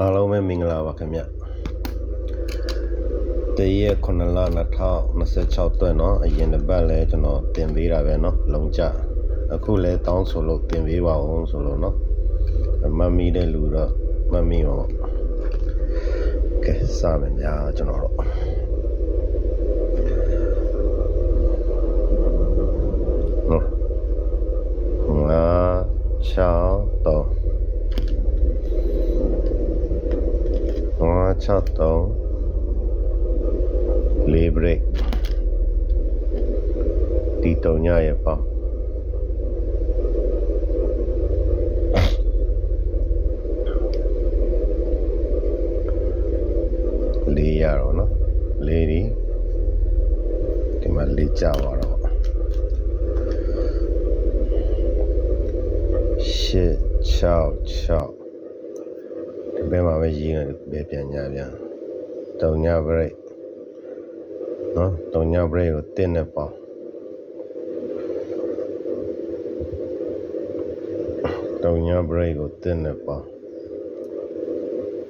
အားလုံးပဲမင်္ဂလာပါခင်ဗျတရက်9လ2026တွက်เนาะအရင်တစ်ပတ်လဲကျွန်တော်တင်ပေးတာပဲเนาะလုံကြအခုလဲတောင်းဆိုလို့တင်ပေးပါအောင်ဆိုလို့เนาะမမီတဲ့လူတော့မမီပါပေါ့ကဲစမယ်ညာကျွန်တော်တော့နော်လေးဘရိတ်ဒီတုံညရဲ့ပေါ့လေးရတော့နော်လေးဒီမှာလေးကြပါတော့866ဒီဘက်မှာပဲရေးနေပဲပြန်ညပြန်တုံညဘရိတ်နော်တုံညဘရိတ်ကိုတင်းနေပေါ့တုံညဘရိတ်ကိုတင်းနေပေါ့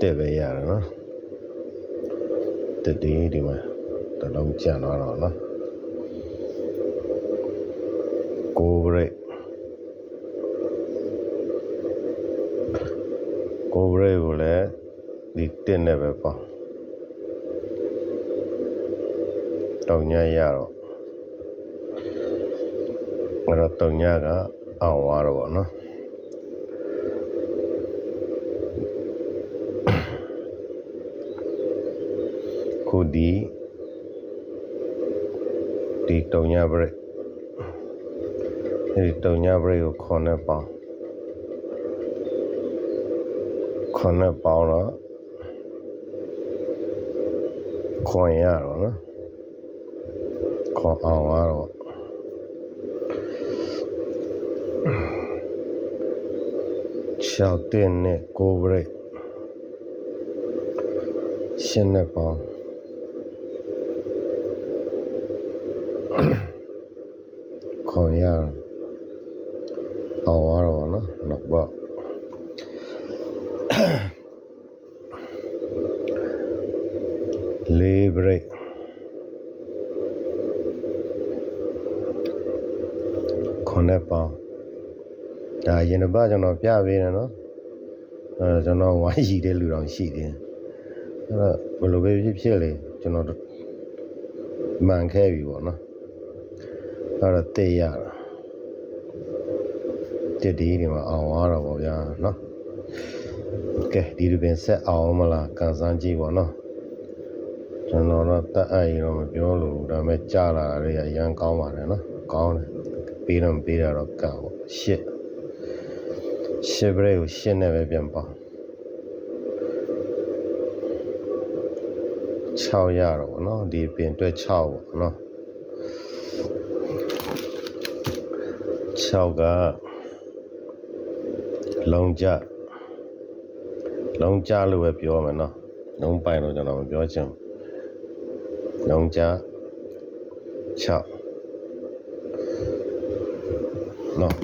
တက်ပဲရတယ်နော်တက်ဒီမှာတလုံးကျန်တော့နော်ကိုဘရိတ်ကိုလည်းဒီတင်းနေပဲပေါ့တုံညရတော့အဲ့တော့တုံညကအောင်သွားတော့ဗောနော်ခုဒီတုံညဘရိတ်ဒီတုံညဘရိတ်ကိုခေါ်နေပေါ့တော့ခွန်ရတော့နော်ခေါ်အောင်တော့6တင်းနဲ့9ဘရိတ်ရှင်းနေပေါ့ခေါ်ရအောင်တော့နော်နောက်ပေါ့လေးဘရိတ်9ပေါင်ဒါရင်တစ်ပတ်ကျွန်တော်ပြပေးတယ်နော်ကျွန်တော်ဝိုင်းရည်တဲ့လူတော်ရှိတယ်အဲ့တော့ဘယ်လိုပဲဖြစ်လေကျွန်တော်မှန်ခဲ့ပြီပေါ့နော်အဲ့တော့တိတ်ရတာတက်ဒီမှာအောင်သွားတော့ဗောဗျာနော်ကဲဒီလိုပင်ဆက်အောင်မလားကန်စမ်းကြည့်ပေါ့နော်ကျွန်တော်တော့တက်အပ်ရင်တော့မပြောလို့ဒါပေမဲ့ကြားလာရရန်ကောင်းပါတယ်နော်ကောင်းတယ်ပေးတော့ပေးတာတော့ကောက်ပေါ့ရှစ်ဘရိတ်ကိုရှင်းနေပဲပြန်ပေါ့6ရတော့ဗောနော်ဒီပင်တွဲ6ပေါ့နော်6ကလုံးကြလို့ပဲပြောမယ်နော်လုံးပိုင်တော့ကျွန်တော်မပြောချင်လုံးကြ6နော်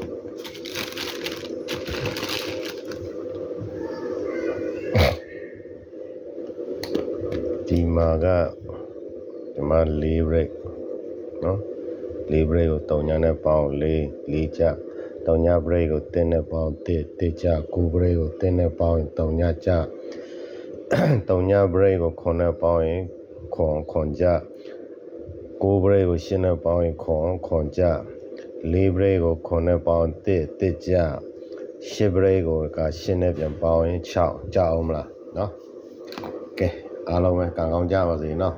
ဒီမှာလေးဘရိတ်နော်လေးဘရိတ်ကိုတုံညာနဲ့ပေါင်းလေးကြတုံညာဘရိတ်ကိုတင်းနဲ့ပေါင်းတစ်ကြ9ဘရိတ်ကိုတင်းနဲ့ပေါင်းရင်တုံညာကြတုံညာဘရိတ်ကို9နဲ့ပေါင်းရင်ခွန်ကြ9ဘရိတ်ကို10နဲ့ပေါင်းရင်ခွန်ကြလေးဘရိတ်ကို9နဲ့ပေါင်းတစ်ကြ10ဘရိတ်ကို10နဲ့ပြန်ပေါင်းရင်6ကြအောင်မလားနော်ကဲအားလုံးပဲကောင်းကြပါစေနော်